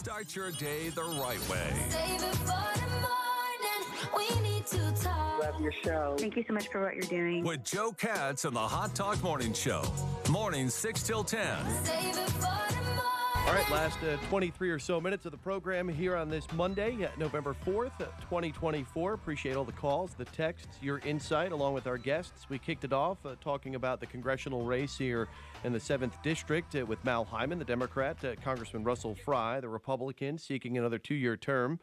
Start your day the right way. Save it for the morning. We need to talk. Love your show. Thank you so much for what you're doing. With Joe Katz and the Hot Talk Morning Show. Mornings 6 till 10. Save it for the morning. All right, last 23 or so minutes of the program here on this Monday, November 4th, 2024. Appreciate all the calls, the texts, your insight, along with our guests. We kicked it off talking about the congressional race here in the 7th District with Mal Hyman, the Democrat, Congressman Russell Fry, the Republican, seeking another 2-year term.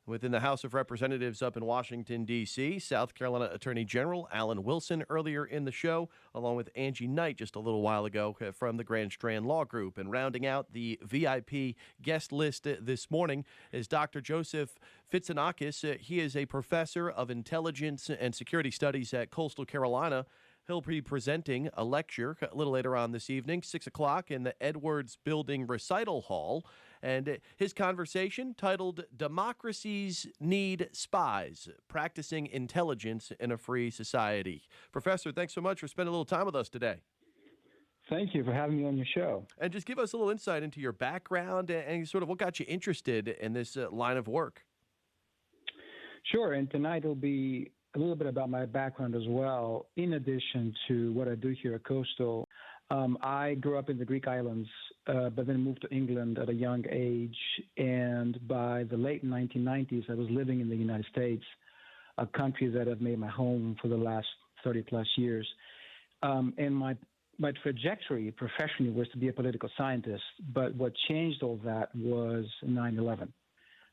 Within the House of Representatives up in Washington, D.C., South Carolina Attorney General Alan Wilson earlier in the show, along with Angie Knight just a little while ago from the Grand Strand Law Group. And rounding out the VIP guest list this morning is Dr. Joseph Fitsanakis. He is a professor of intelligence and security studies at Coastal Carolina. He'll be presenting a lecture a little later on this evening, 6 o'clock, in the Edwards Building Recital Hall. And his conversation titled Democracies Need Spies, Practicing Intelligence in a Free Society. Professor, thanks so much for spending a little time with us today. Thank you for having me on your show. And just give us a little insight into your background and sort of what got you interested in this line of work. Sure, and tonight will be a little bit about my background as well, in addition to what I do here at Coastal. I grew up in the Greek islands, but then moved to England at a young age. And by the late 1990s, I was living in the United States, a country that I've made my home for the last 30-plus years. And my trajectory professionally was to be a political scientist, but what changed all that was 9/11.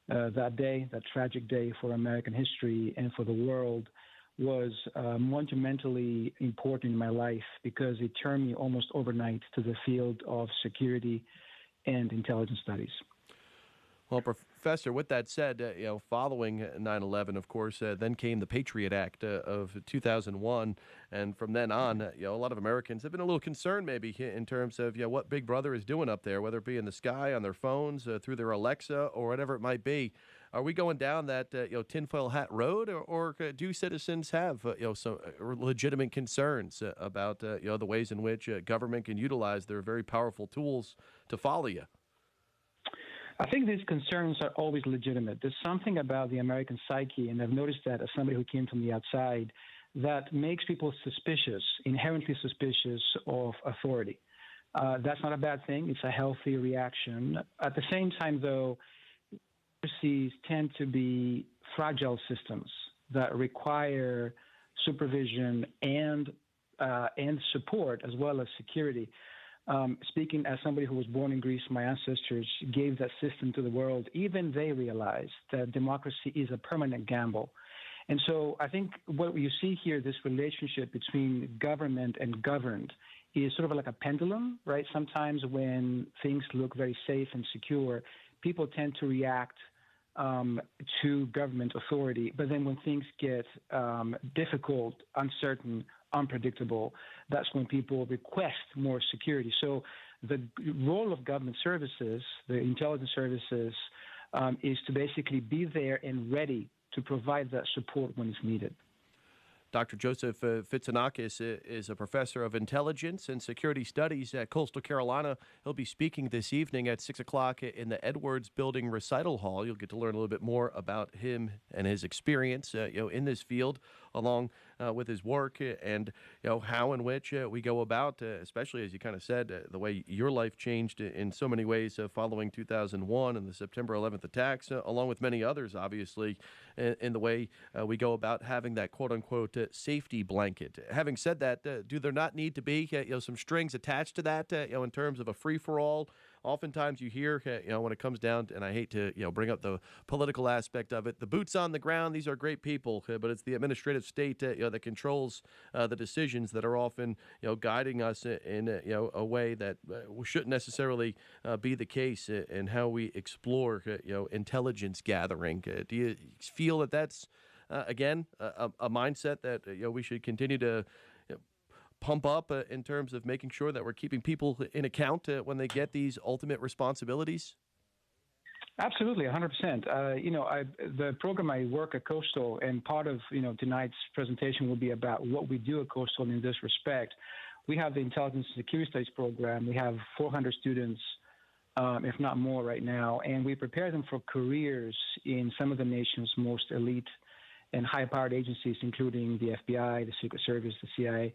That day, that tragic day for American history and for the world, was monumentally important in my life because it turned me almost overnight to the field of security and intelligence studies. Well, Professor, with that said, following 9/11, of course, then came the Patriot Act of 2001. And from then on, a lot of Americans have been a little concerned maybe in terms of what Big Brother is doing up there, whether it be in the sky, on their phones, through their Alexa, or whatever it might be. Are we going down that tinfoil hat road, or do citizens have some legitimate concerns about the ways in which government can utilize their very powerful tools to follow you? I think these concerns are always legitimate. There's something about the American psyche, and I've noticed that as somebody who came from the outside, that makes people suspicious, inherently suspicious of authority. That's not a bad thing. It's a healthy reaction. At the same time, though, democracies tend to be fragile systems that require supervision and support as well as security. Speaking as somebody who was born in Greece, my ancestors gave that system to the world. Even they realized that democracy is a permanent gamble. And so I think what you see here, this relationship between government and governed, is sort of like a pendulum, right? Sometimes when things look very safe and secure, people tend to react to government authority. But then when things get difficult, uncertain, unpredictable, that's when people request more security. So the role of government services, the intelligence services, is to basically be there and ready to provide that support when it's needed. Dr. Joseph Fitsanakis is a professor of intelligence and security studies at Coastal Carolina. He'll be speaking this evening at 6 o'clock in the Edwards Building Recital Hall. You'll get to learn a little bit more about him and his experience in this field, along with his work and how in which we go about, especially as you kind of said, the way your life changed in so many ways following 2001 and the September 11th attacks, along with many others, obviously, in the way we go about having that quote-unquote safety blanket. Having said that, do there not need to be some strings attached to that in terms of a free-for-all? Oftentimes you hear when it comes down to, and I hate to bring up the political aspect of it, the boots on the ground, these are great people, but it's the administrative state that controls the decisions that are often guiding us in a way that shouldn't necessarily be the case in how we explore intelligence gathering. Do you feel that that's again a mindset that we should continue to pump up in terms of making sure that we're keeping people in account when they get these ultimate responsibilities? Absolutely, 100%. The program I work at Coastal, and part of tonight's presentation will be about what we do at Coastal in this respect. We have the Intelligence and Security Studies program. We have 400 students if not more right now. And we prepare them for careers in some of the nation's most elite and high-powered agencies, including the FBI, the Secret Service, the CIA.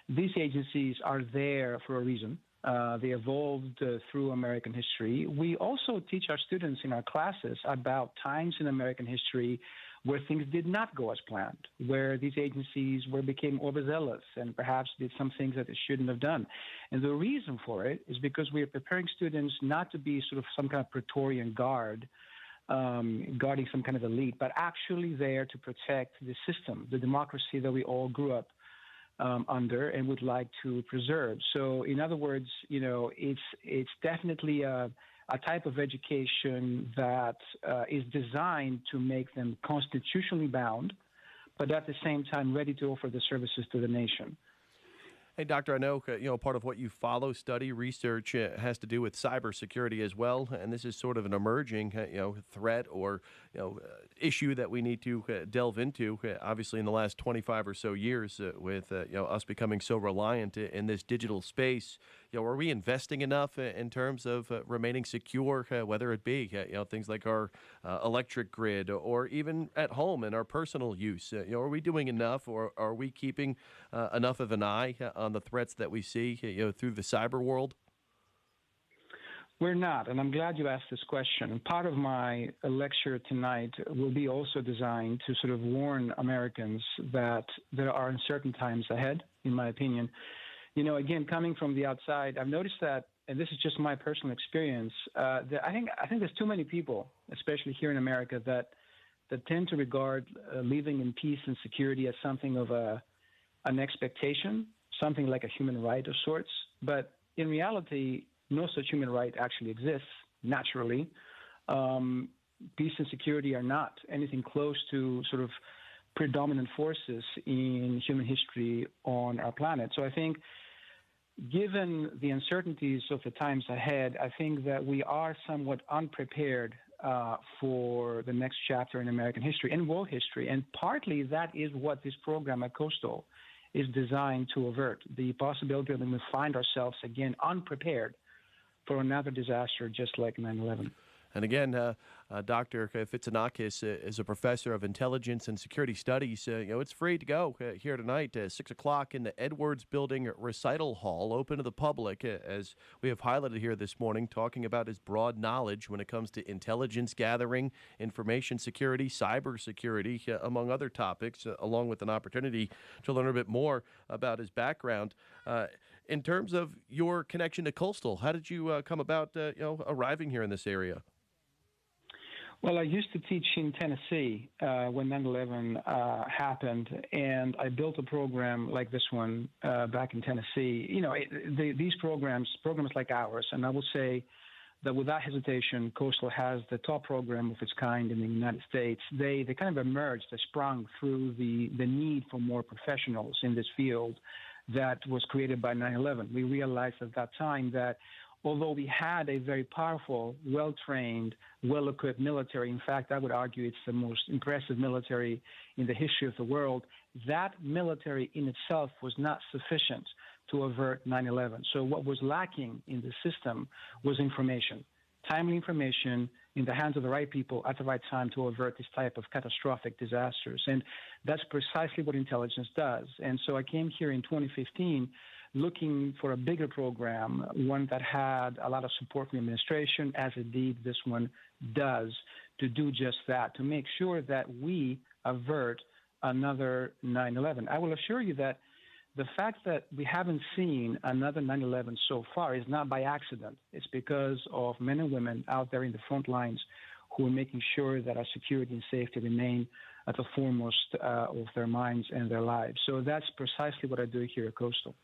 These agencies are there for a reason. They evolved through American history. We also teach our students in our classes about times in American history where things did not go as planned, where these agencies became overzealous and perhaps did some things that they shouldn't have done. And the reason for it is because we are preparing students not to be sort of some kind of Praetorian guard, guarding some kind of elite, but actually there to protect the system, the democracy that we all grew up under and would like to preserve. So, in other words, it's definitely a type of education that is designed to make them constitutionally bound, but at the same time ready to offer the services to the nation. Hey, Doctor, I know part of what you follow, study, research has to do with cybersecurity as well, and this is sort of an emerging threat or issue that we need to delve into. Obviously, in the last 25 or so years, with us becoming so reliant in this digital space, are we investing enough in terms of remaining secure, whether it be things like our electric grid or even at home in our personal use? Are we doing enough, or are we keeping enough of an eye on the threats that we see through the cyber world? We're not, and I'm glad you asked this question. Part of my lecture tonight will be also designed to sort of warn Americans that there are uncertain times ahead, in my opinion. Again, coming from the outside, I've noticed that, and this is just my personal experience, that I think there's too many people, especially here in America, that tend to regard living in peace and security as something of an expectation, something like a human right of sorts. But in reality, no such human right actually exists naturally. Peace and security are not anything close to sort of predominant forces in human history on our planet. So I think, given the uncertainties of the times ahead, I think that we are somewhat unprepared for the next chapter in American history and world history. And partly that is what this program at Coastal is designed to avert, the possibility that we find ourselves again unprepared for another disaster just like 9/11. And again, Dr. Fitsanakis is a professor of intelligence and security studies. It's free to go here tonight, 6 o'clock in the Edwards Building Recital Hall, open to the public, as we have highlighted here this morning, talking about his broad knowledge when it comes to intelligence gathering, information security, cybersecurity, among other topics, along with an opportunity to learn a bit more about his background. In terms of your connection to Coastal, how did you come about arriving here in this area? Well, I used to teach in Tennessee when 9/11 happened, and I built a program like this one back in Tennessee. These programs like ours, and I will say that without hesitation, Coastal has the top program of its kind in the United States. They kind of emerged, they sprung through the need for more professionals in this field that was created by 9/11. We realized at that time that although we had a very powerful, well-trained, well-equipped military, in fact, I would argue it's the most impressive military in the history of the world, that military in itself was not sufficient to avert 9/11. So what was lacking in the system was information, timely information in the hands of the right people at the right time to avert this type of catastrophic disasters. And that's precisely what intelligence does. And so I came here in 2015 looking for a bigger program, one that had a lot of support from the administration, as indeed this one does, to do just that, to make sure that we avert another 9/11. I will assure you that the fact that we haven't seen another 9/11 so far is not by accident. It's because of men and women out there in the front lines who are making sure that our security and safety remain at the foremost of their minds and their lives. So that's precisely what I do here at Coastal.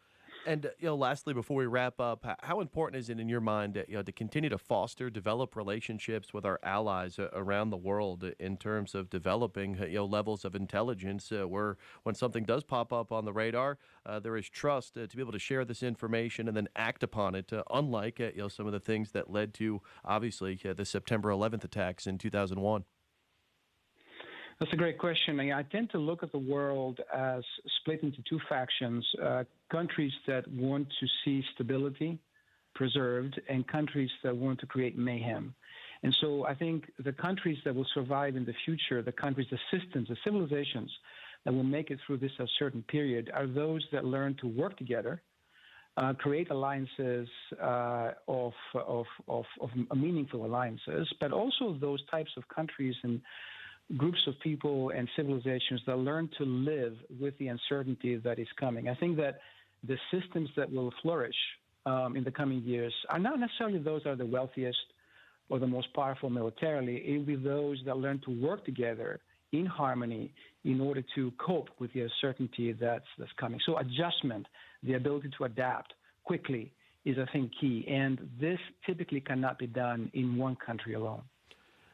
And lastly, before we wrap up, how important is it in your mind to continue to foster, develop relationships with our allies around the world in terms of developing levels of intelligence where when something does pop up on the radar, there is trust to be able to share this information and then act upon it, unlike some of the things that led to obviously the September 11th attacks in 2001? That's a great question. I tend to look at the world as split into two factions, countries that want to see stability, preserved and countries that want to create mayhem. And so I think the countries that will survive in the future, the countries, the systems, the civilizations that will make it through this uncertain period are those that learn to work together, create alliances of meaningful alliances, but also those types of countries and groups of people and civilizations that learn to live with the uncertainty that is coming. I think that the systems that will flourish in the coming years are not necessarily those that are the wealthiest or the most powerful militarily. It will be those that learn to work together in harmony in order to cope with the uncertainty that's coming. So adjustment, the ability to adapt quickly is, I think, key. And this typically cannot be done in one country alone.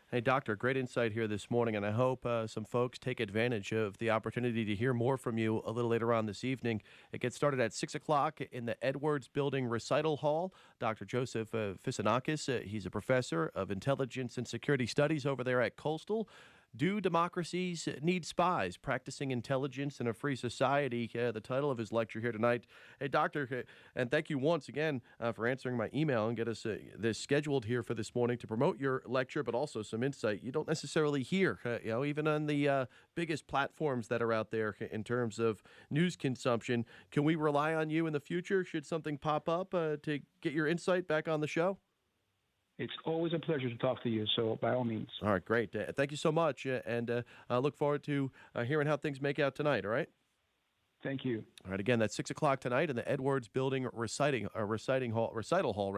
Hey, Doctor, great insight here this morning, and I hope some folks take advantage of the opportunity to hear more from you a little later on this evening. It gets started at 6 o'clock in the Edwards Building Recital Hall. Dr. Joseph Fitsanakis, he's a professor of intelligence and security studies over there at Coastal. Do Democracies Need Spies? Practicing Intelligence in a Free Society, the title of his lecture here tonight. Hey, Doctor, and thank you once again for answering my email and get us this scheduled here for this morning to promote your lecture, but also some insight you don't necessarily hear, even on the biggest platforms that are out there in terms of news consumption. Can we rely on you in the future should something pop up to get your insight back on the show? It's always a pleasure to talk to you, so by all means. All right, great. Thank you so much, and I look forward to hearing how things make out tonight, all right? Thank you. All right, again, that's 6 o'clock tonight in the Edwards Building Recital Hall.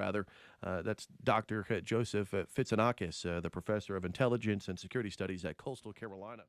That's Dr. Joseph Fitsanakis, the professor of intelligence and security studies at Coastal Carolina.